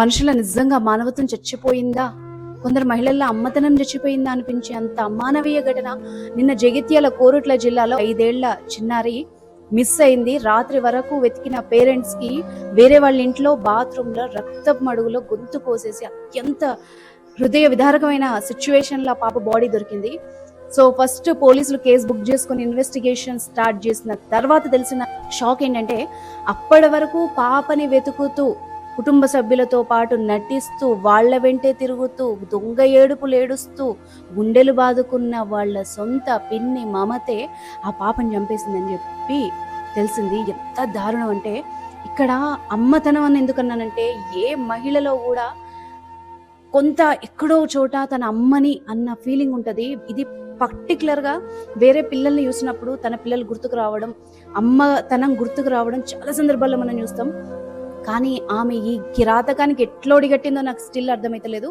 మనుషుల నిజంగా మానవత్వం చచ్చిపోయిందా, కొందరు మహిళల అమ్మతనం చచ్చిపోయిందా అనిపించే అంత అమానవీయ ఘటన నిన్న జగిత్యాల కోరుట్ల జిల్లాలో 5 ఏళ్ల చిన్నారి మిస్ అయింది. రాత్రి వరకు వెతికిన పేరెంట్స్ కి వేరే వాళ్ళ ఇంట్లో బాత్రూమ్ లో రక్తపు మడుగులో గొంతు కోసేసి అత్యంత హృదయ విదారకమైన సిచ్యువేషన్ లో పాప బాడీ దొరికింది. సో ఫస్ట్ పోలీసులు కేసు బుక్ చేసుకుని ఇన్వెస్టిగేషన్ స్టార్ట్ చేసిన తర్వాత తెలిసిన షాక్ ఏంటంటే, అప్పటి వరకు పాపని వెతుకుతూ కుటుంబ సభ్యులతో పాటు నటిస్తూ వాళ్ళ వెంటే తిరుగుతూ దొంగ ఏడుపులు ఏడుస్తూ గుండెలు బాదుకున్న వాళ్ళ సొంత పిన్ని మమతే ఆ పాపని చంపేసిందని చెప్పి తెలిసింది. ఎంత దారుణం అంటే, ఇక్కడ అమ్మతనం అని ఎందుకన్నానంటే, ఏ మహిళలో కూడా కొంత ఎక్కడో చోట తన అమ్మని అన్న ఫీలింగ్ ఉంటది. ఇది పర్టికులర్గా వేరే పిల్లల్ని చూసినప్పుడు తన పిల్లలు గుర్తుకు రావడం, అమ్మ తనం గుర్తుకు రావడం చాలా సందర్భాల్లో మనం చూస్తాం. కానీ ఆమె ఈ కిరాతకానికి ఎట్లా ఒడిగట్టిందో నాకు స్టిల్ అర్థమైతలేదు.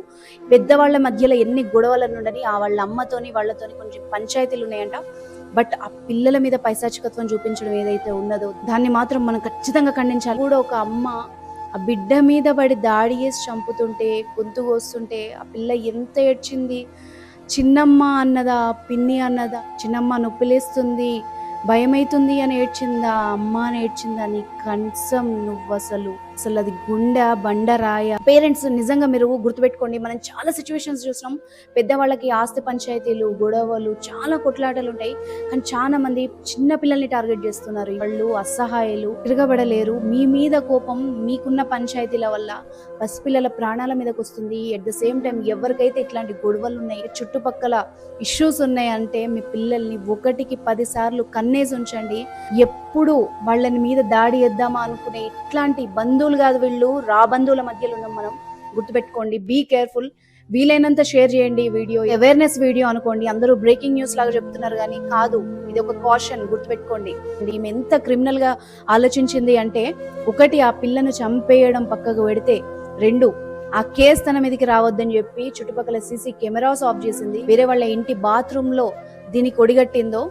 పెద్దవాళ్ళ మధ్యలో ఎన్ని గొడవలను ఉండని ఆ వాళ్ళ అమ్మతోని వాళ్ళతోని కొంచెం పంచాయతీలు ఉన్నాయంట. బట్ ఆ పిల్లల మీద పైశాచికత్వం చూపించడం ఏదైతే ఉన్నదో దాన్ని మాత్రం మనం ఖచ్చితంగా ఖండించాలి. కూడా ఒక అమ్మ ఆ బిడ్డ మీద పడి దాడి చేసి చంపుతుంటే, గొంతు కోస్తుంటే ఆ పిల్ల ఎంత ఏడ్చింది. చిన్నమ్మ అన్నదా, పిన్ని అన్నదా, చిన్నమ్మ నొప్పిలేస్తుంది, భయమైతుంది అని ఏడ్చిందా, అమ్మ అని ఏడ్చిందా, నీ కనీసం నువ్వు అసలు అది గుండె బండరాయ. పేరెంట్స్ నిజంగా మీరు గుర్తుపెట్టుకోండి, మనం చాలా సిచ్యువేషన్స్ చూసినాం. పెద్దవాళ్ళకి ఆస్తి పంచాయతీలు, గొడవలు, చాలా కొట్లాటలు ఉంటాయి. కానీ చాలా మంది చిన్న పిల్లల్ని టార్గెట్ చేస్తున్నారు. వాళ్ళు అసహాయులు, తిరగబడలేరు. మీ మీద కోపం, మీకున్న పంచాయతీల వల్ల పసిపిల్లల ప్రాణాల మీదకి వస్తుంది. అట్ ద సేమ్ టైం ఎవరికైతే ఇట్లాంటి గొడవలు ఉన్నాయి, చుట్టుపక్కల ఇష్యూస్ ఉన్నాయి అంటే, మీ పిల్లల్ని 1కి 10 సార్లు కన్నేసి ఉంచండి. ఎప్పుడు వాళ్ళని మీద దాడి చేద్దామా అనుకునే ఇట్లాంటి బంధువులు కాదు వీళ్ళు, రాబంధువుల మధ్యలో ఉన్నాం మనం. గుర్తుపెట్టుకోండి, బీ కేర్ఫుల్. వీలైనంత షేర్ చేయండి ఈ వీడియో. అవేర్నెస్ వీడియో అనుకోండి, అందరూ బ్రేకింగ్ న్యూస్ లాగా చెప్తున్నారు కానీ కాదు, ఇది ఒక కాషన్. గుర్తుపెట్టుకోండి, ఈమె ఎంత క్రిమినల్ గా ఆలోచించింది అంటే, 1 ఆ పిల్లను చంపేయడం పక్కకు పెడితే, 2 ఆ కేసు తన మీదకి రావద్దని చెప్పి చుట్టుపక్కల సీసీ కెమెరాస్ ఆఫ్ చేసింది. వేరే వాళ్ళ ఇంటి బాత్రూమ్ లో దీనికి ఒడిగట్టిందో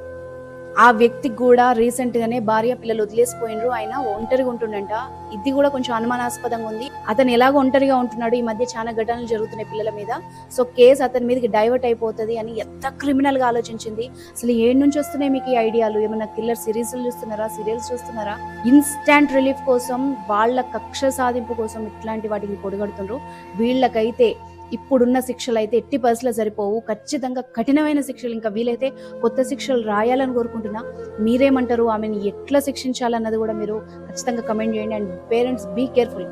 ఆ వ్యక్తికి కూడా రీసెంట్ గానే భార్య పిల్లలు వదిలేసిపోయినరు. ఆయన ఒంటరిగా ఉంటుండంట. ఇది కూడా కొంచెం అనుమానాస్పదంగా ఉంది. అతను ఎలాగో ఒంటరిగా ఉంటున్నాడు, ఈ మధ్య చాలా ఘటనలు జరుగుతున్నాయి పిల్లల మీద. సో కేసు అతని మీదకి డైవర్ట్ అయిపోతుంది అని ఎంత క్రిమినల్ గా ఆలోచించింది. అసలు ఏడు నుంచి వస్తున్నాయి మీకు ఈ ఐడియాలు? ఏమన్నా కిల్లర్ సిరీస్లు చూస్తున్నారా, సీరియల్స్ చూస్తున్నారా? ఇన్స్టాంట్ రిలీఫ్ కోసం, వాళ్ళ కక్ష సాధింపు కోసం ఇట్లాంటి వాటికి పొడిగడుతున్నారు. వీళ్ళకైతే ఇప్పుడున్న శిక్షలు అయితే ఎట్టి పరిస్థితుల్లో సరిపోవు. ఖచ్చితంగా కఠినమైన శిక్షలు, ఇంకా వీలైతే కొత్త శిక్షలు రాయాలని కోరుకుంటున్నా. మీరేమంటారు? ఆమెను ఎట్లా శిక్షించాలన్నది కూడా మీరు ఖచ్చితంగా కమెంట్ చేయండి. And parents, be careful.